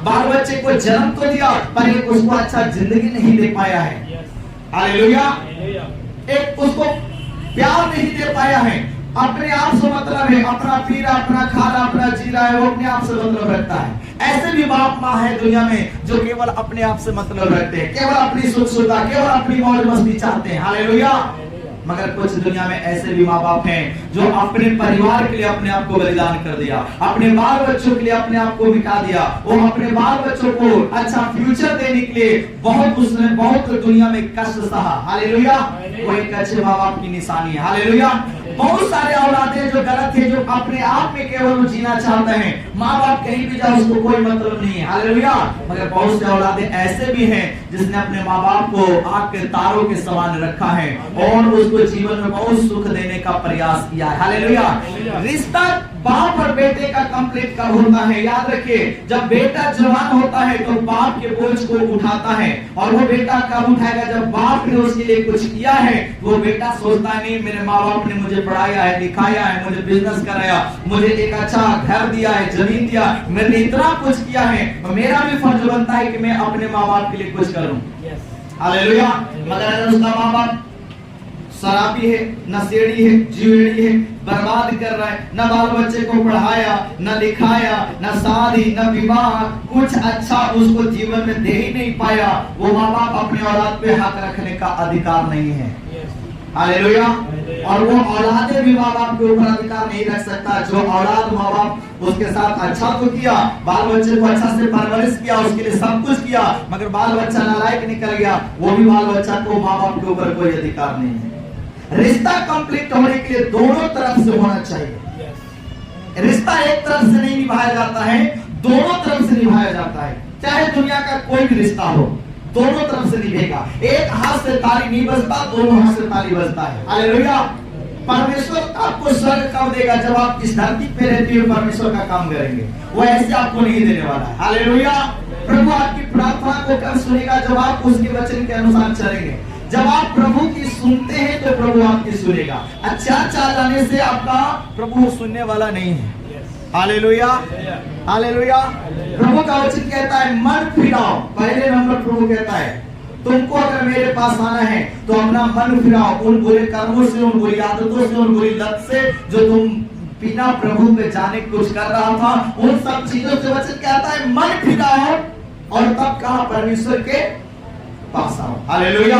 बाल बच्चे को जन्म तो दिया पर एक उसको अच्छा जिंदगी नहीं दे पाया है। हालेलुया। एक उसको प्यार नहीं दे पाया है। अपने आप से मतलब है, अपना पी रहा, अपना खा रहा, अपना जी रहा है, वो अपने आप से मतलब रखता है। ऐसे भी बाप माँ है दुनिया में जो केवल अपने आप से मतलब रखते हैं, केवल अपनी सुख सुविधा, केवल अपनी मौज मस्ती चाहते हैं। हालेलुया। मगर कुछ दुनिया में ऐसे भी माँ बाप हैं जो अपने परिवार के लिए अपने आप को बलिदान कर दिया, अपने बाल बच्चों के लिए अपने आप को मिटा दिया। वो अपने बाल बच्चों को अच्छा फ्यूचर देने के लिए उसने बहुत दुनिया में कष्ट सहा। हालेलुया। वो एक अच्छे माँ बाप की निशानी है। हालेलुया। बहुत सारे औलादें जो गलत है, जो अपने आप में केवल जीना चाहते हैं, माँ बाप कहीं भी जाए उसको कोई मतलब नहीं है। हालेलुया। मगर बहुत से औलादें ऐसे भी हैं जिसने अपने माँ बाप को आग के तारों के समान रखा है और उसको जीवन में बहुत सुख देने का प्रयास किया है। हालेलुया। रिश्ता बाप और बेटे का कंप्लीट कब होता है? याद रखिए, जब बेटा जवान होता है तो बाप के बोझ को उठाता है। और वो बेटा कब उठाएगा? जब बाप ने उसके लिए कुछ किया है। वो बेटा सोचता है नहीं, मेरे माँ बाप ने मुझे पढ़ाया है, लिखाया है, मुझे बिजनेस कराया, मुझे एक अच्छा घर दिया है, जमीन दिया, मैंने इतना कुछ किया है, मेरा भी फर्ज बनता है कि मैं अपने माँ बाप के लिए कुछ करूं। हालेलुया। मगर अगर उसका माँ बाप शराबी है, नशेड़ी है, जीवेड़ी है, बर्बाद कर रहा है, न बाल बच्चे को पढ़ाया, न लिखाया, न शादी, न विवाह, कुछ अच्छा उसको जीवन में दे ही नहीं पाया, वो माँ बाप अपने औलाद पे हक रखने का अधिकार नहीं है। हालेलुया। और वो औलादे भी माँ बाप के ऊपर अधिकार नहीं रख सकता। जो औलाद माँ बाप उसके साथ अच्छा तो किया, बाल बच्चे को अच्छा से परवरिश किया, उसके लिए सब कुछ किया, मगर बाल बच्चा नालायक निकल गया, वो भी बाल बच्चा को माँ बाप के ऊपर कोई अधिकार नहीं है। रिश्ता कंप्लीट होने के लिए दोनों तरफ से होना चाहिए। रिश्ता एक तरफ से नहीं निभाया जाता है, दोनों तरफ से निभाया जाता है। चाहे दुनिया का कोई भी रिश्ता हो, दोनों तरफ से निभेगा। एक हाथ से ताली नहीं बजता, दोनों हाथ से ताली बजता है। हालेलुया। परमेश्वर आपको स्वर्ग कब देगा? जब आप इस धरती पे रहते हुए परमेश्वर का काम करेंगे। वो ऐसे आपको नहीं देने वाला है। हालेलुया। प्रभु आपकी प्रार्थना को कब सुनेगा? जब आप उसके वचन के अनुसार चलेंगे। जब आप प्रभु की सुनते हैं तो प्रभु आपकी सुनेगा। अच्छा चाल जाने से आपका प्रभु सुनने वाला नहीं है। हालेलुया। हालेलुया। प्रभु का वचन कहता है मन फिराओ। पहले नंबर प्रभु कहता है तुमको अगर मेरे पास आना है तो अपना मन फिराओ उन बुरे कर्मों से, उन बुरी आदतों से, उन बुरी लत से जो तुम बिना प्रभु पे जाने की कोशिश कर रहा था, उन सब चीजों से वचन कहता है मन फिराओ और तब कहा परमेश्वर के पास आओ। हालेलुया।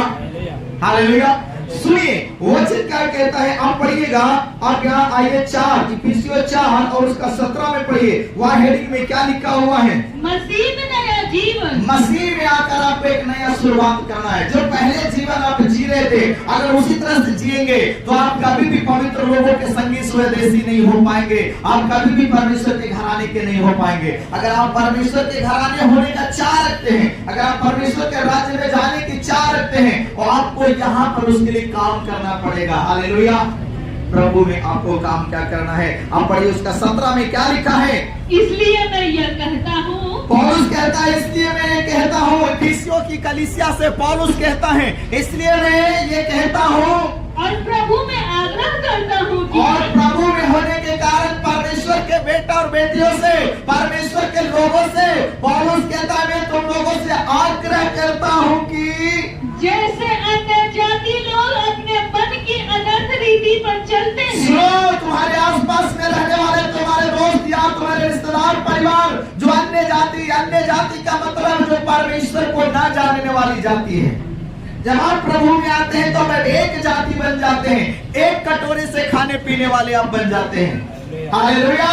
हालेलुया। सुनिए वचन क्या कहता है, आप पढ़िएगा। आप यहाँ आइए 4 इफिसियों 4 और उसका 17 में पढ़िए। वहाँ हेडिंग में क्या लिखा हुआ है? मसीह में नया जीवन। मसीह में आकर आपको एक नया शुरुआत करना है। जो पहले जीवन आप जी रहे थे, अगर उसी तरह से जिएंगे तो आप कभी भी पवित्र लोगों के संगी स्वदेशी नहीं हो पाएंगे। आप कभी भी परमेश्वर के घराने के नहीं हो पाएंगे। अगर आप परमेश्वर के घराने होने का चाह रखते हैं, अगर आप परमेश्वर के राज्य में जाने की चाह रखते हैं, और आपको यहाँ पर उसके लिए काम करना पड़ेगा। हालेलुया। प्रभु में आपको काम क्या करना है? आप पढ़िए उसका 17 में क्या लिखा है? इसलिए मैं यह कहता हूँ, पौलुस कहता है इसलिए मैं ये कहता हूँ। इफिसियों की कलीसिया से पौलुस कहता है इसलिए मैं ये कहता हूँ और प्रभु में आग्रह करता हूँ कि और प्रभु में होने के कारण परमेश्वर के बेटा और बेटियों से, परमेश्वर के लोगों से पौलुस कहता है मैं तुम लोगों से आग्रह करता हूँ कि जैसे अन्य जाति लोग अपने मन की अनर्थ रीति पर चलते हैं। सुनो, तुम्हारे आसपास में रहने वाले तुम्हारे दोस्त या तुम्हारे रिश्तेदार, परिवार जो अन्य जाति का मतलब जो परमेश्वर को ना जानने वाली जाति है, जब आप प्रभु में आते हैं तो अब एक जाति बन जाते हैं, एक कटोरे से खाने पीने वाले आप बन जाते हैं। हालेलुया।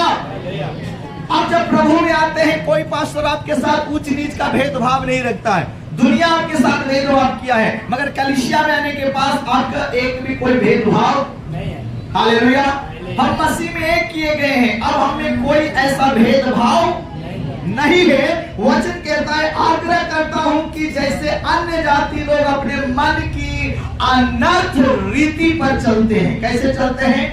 अब जब प्रभु में आते हैं कोई पास्टर आपके साथ ऊंच नीच का भेदभाव नहीं रखता है। दुनिया आपके साथ भेदभाव किया है, मगर कलीसिया में आने के पास आपका एक भी कोई भेदभाव नहीं है। हालेलुया। हम मसीह में एक किए गए हैं, अब हमें कोई ऐसा भेदभाव नहीं है। वचन कहता है आग्रह करता हूं कि जैसे अन्य जाति लोग अपने मन की अनर्थ रीति पर चलते हैं। कैसे चलते हैं?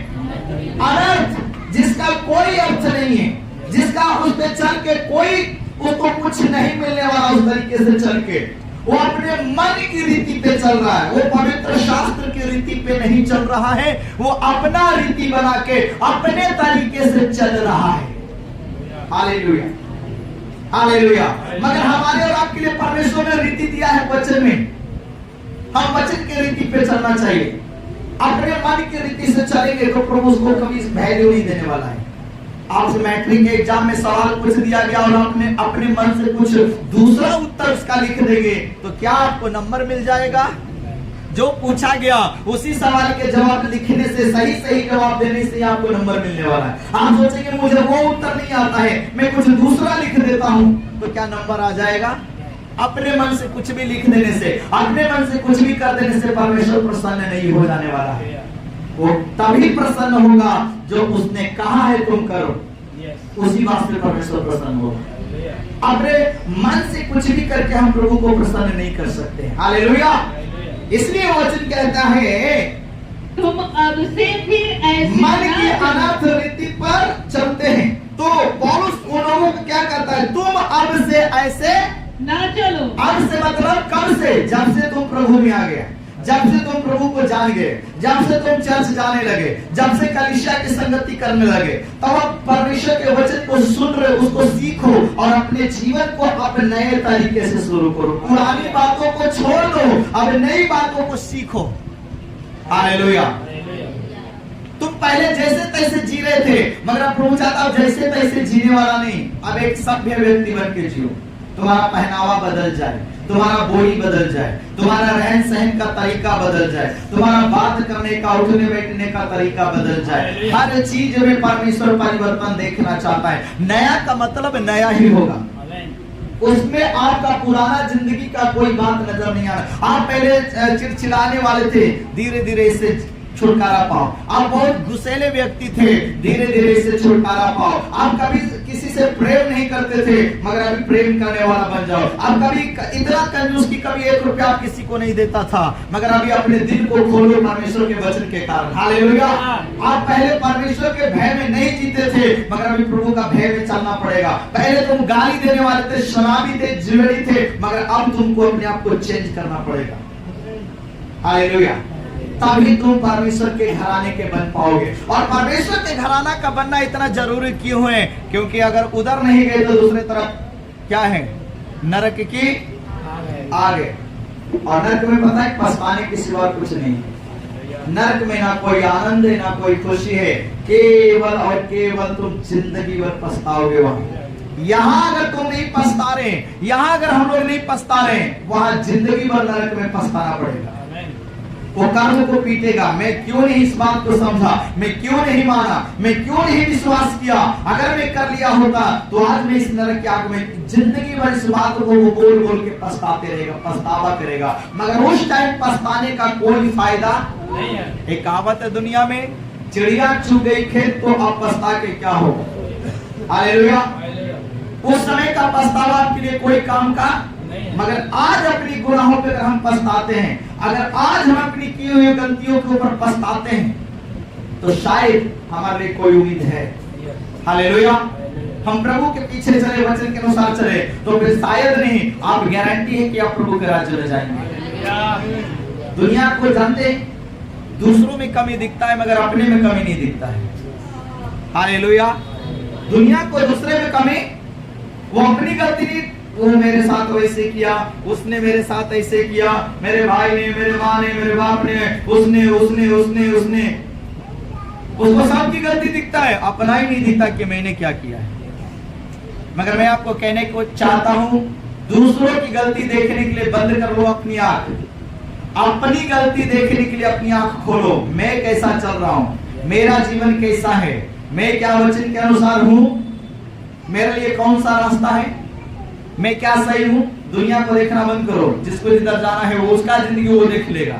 अनर्थ, जिसका कोई अर्थ नहीं है, जिसका उस पे चल के कोई उसको कुछ नहीं मिलने वाला, उस तरीके से चल के वो अपने मन की रीति पे चल रहा है। वो पवित्र शास्त्र की रीति पे नहीं चल रहा है, वो अपना रीति बना के अपने तरीके से चल रहा है। हालेलुया। हालेलुया। मगर हमारे और आपके लिए परमेश्वर ने रीति दिया है वचन में, हम वचन के रीति पे चलना चाहिए। अपने मन की रीति से चलेंगे तो प्रभु उसको कभी वैल्यू नहीं देने वाला है। आपसे मैट्रिक के एग्जाम में सवाल पूछ दिया गया और आपने अपने मन से कुछ दूसरा उत्तर उसका लिख देंगे तो क्या आपको नंबर मिल जाएगा? जो पूछा गया उसी सवाल के जवाब लिखने से, सही सही जवाब देने से आपको नंबर मिलने वाला है। आप सोचेंगे मुझे वो उत्तर नहीं आता है, मैं कुछ दूसरा लिख देता हूं तो क्या नंबर आ जाएगा? अपने मन से कुछ भी लिख देने से, अपने मन से कुछ भी कर देने से परमेश्वर प्रसन्न नहीं हो जाने वाला है। वो तभी प्रसन्न होगा जो उसने कहा है तुम करो, उसी बात से परमेश्वर प्रसन्न होगा। अपने मन से कुछ भी करके हम प्रभु को प्रसन्न नहीं कर सकते। हालेलुया। इसलिए वचन कहता है तुम अब से फिर ऐसे मन की अनाथ रीति पर चलते हैं। तो पौलुस उन लोगों को क्या कहता है? तुम अब से ऐसे ना चलो। अब से मतलब कब से? जब से तुम प्रभु में आ गए, जब से तुम प्रभु को जान गए, जब से तुम चर्च जाने लगे, जब से कलीसिया की संगति करने लगे, तब आप परमेश्वर के वचन को सुन रहे, उसको सीखो और अपने जीवन को अब नए तरीके से शुरू करो। पुरानी बातों को छोड़ दो, अब नई बातों को सीखो। हालेलुया। तुम पहले जैसे तैसे जी रहे थे, मगर अब प्रभु चाहता है जैसे तैसे जीने वाला नहीं, अब एक सभ्य व्यक्ति बन के जियो। तुम्हारा पहनावा बदल जाए, तुम्हारा बोली बदल जाए, तुम्हारा रहन सहन का तरीका बदल जाए, तुम्हारा बात करने का, उठने बैठने का तरीका बदल जाए। हर चीज में परमेश्वर परिवर्तन देखना चाहता है। नया का मतलब नया ही होगा, उसमें आपका पुराना जिंदगी का कोई बात नजर नहीं आ रहा। आप पहले चिड़चिड़ाने वाले थे, धीरे धीरे इससे छुटकारा पाओ। आप बहुत गुस्सैले व्यक्ति थे, धीरे धीरे इससे छुटकारा पाओ। आप कभी किसी से प्रेम नहीं करते थे, मगर अभी प्रेम करने वाला बन जाओ। आप कभी इतना कंजूस की कभी 1 रुपया आप किसी को नहीं देता था, मगर अभी अपने दिल को खोलो परमेश्वर के वचन के कारण। हालेलुया। आप पहले परमेश्वर के भय में नहीं जीते थे, मगर अभी प्रभु का भय में चलना पड़ेगा। पहले तुम गाली देने वाले थे, शराबी थे, जुएरी थे, मगर अब तुमको अपने आप को चेंज करना पड़ेगा। हालेलुया। तभी तुम परमेश्वर के घराने के बन पाओगे। और परमेश्वर के घराना का बनना इतना जरूरी क्यों है? क्योंकि अगर उधर नहीं गए तो दूसरी तरफ क्या है? नरक की आगे। और नरक में पता है पछताने के सिवा कुछ नहीं। नरक में ना कोई आनंद है, ना कोई खुशी है, केवल और केवल तुम जिंदगी भर पछताओगे वहां। यहाँ अगर तुम नहीं पछता रहे, यहाँ अगर हम लोग नहीं पछता रहे, वहां जिंदगी भर नरक में पछताना पड़ेगा। वो कर्म को पीटेगा। मैं क्यों नहीं इस बात को समझा, मैं क्यों नहीं माना, मैं क्यों नहीं विश्वास किया। अगर मैं कर लिया होता तो आज मैं इस नरक की आग में जिंदगी भर इस बात को वो बोल बोल के पछताते रहेगा, पछतावा करेगा। मगर उस टाइम पछताने का कोई फायदा नहीं है। एक कहावत है दुनिया में, चिड़िया चुग गई खेत तो अब पछता के क्या हो। हालेलुया। उस समय का पछतावा आपके लिए कोई काम का, मगर आज अपनी गुनाहों पे अगर हम पछताते हैं, अगर आज हम अपनी की हुई गलतियों के ऊपर पछताते हैं, तो शायद हमारे लिए कोई उम्मीद है। हालेलुया। हम प्रभु के पीछे चले, वचन के अनुसार चले, तो फिर शायद नहीं, आप गारंटी है कि आप प्रभु के राज्य में जाएंगे। दुनिया को जानते, दूसरों में कमी दिखता है, मगर अपने में कमी नहीं दिखता है। हालेलुया। दुनिया को दूसरे में कमी, वो अपनी गलती नहीं, वो मेरे साथ वैसे किया, उसने मेरे साथ ऐसे किया, मेरे भाई ने, मेरे माँ ने, मेरे बाप ने, उसने उसने उसने उसने उसको सबकी गलती दिखता है, अपना ही नहीं दिखता कि मैंने क्या किया है। मगर मैं आपको कहने को चाहता हूं, दूसरों की गलती देखने के लिए बंद कर लो अपनी आंख, अपनी गलती देखने के लिए अपनी आंख खोलो। मैं कैसा चल रहा हूं, मेरा जीवन कैसा है, मैं क्या वचन के अनुसार हूं, मेरे लिए कौन सा रास्ता है, मैं क्या सही हूं। दुनिया को देखना बंद करो, जिसको जिधर जाना है वो उसका जिंदगी वो देख लेगा।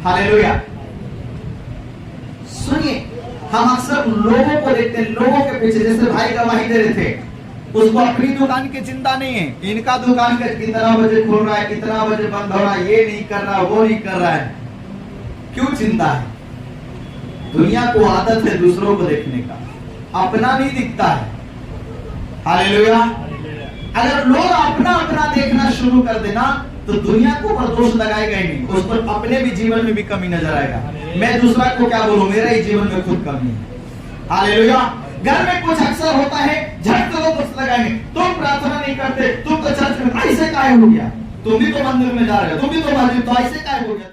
हालेलुया। सुनिए, हम अक्सर लोगों को देखते हैं, लोगों के पीछे, जैसे भाई गवाही दे रहे थे, उसको अपनी दुकान की चिंता नहीं है, इनका दुकान का कितना बजे खुल रहा है, कितना बजे बंद हो रहा है, ये नहीं कर रहा, वो नहीं कर रहा है। क्यों चिंता है? दुनिया को आदत है दूसरों को देखने का, अपना नहीं दिखता है। हालेलुया। अगर लोग अपना अपना देखना शुरू कर देना, तो दुनिया को ऊपर दोष लगाएगा ही नहीं, उस पर अपने भी जीवन में भी कमी नजर आएगा। मैं दूसरा को क्या बोलूं, मेरा ही जीवन में खुद कमी है। हालेलुया। घर में कुछ अक्सर होता है, झट से लोग दोष लगाएंगे, तुम प्रार्थना नहीं करते, तुम तो चर्च में, ऐसे काय हो गया, तुम भी तो मंदिर में जा रहे हो, तुम भी तो मस्जिद, तो ऐसे काय हो गया।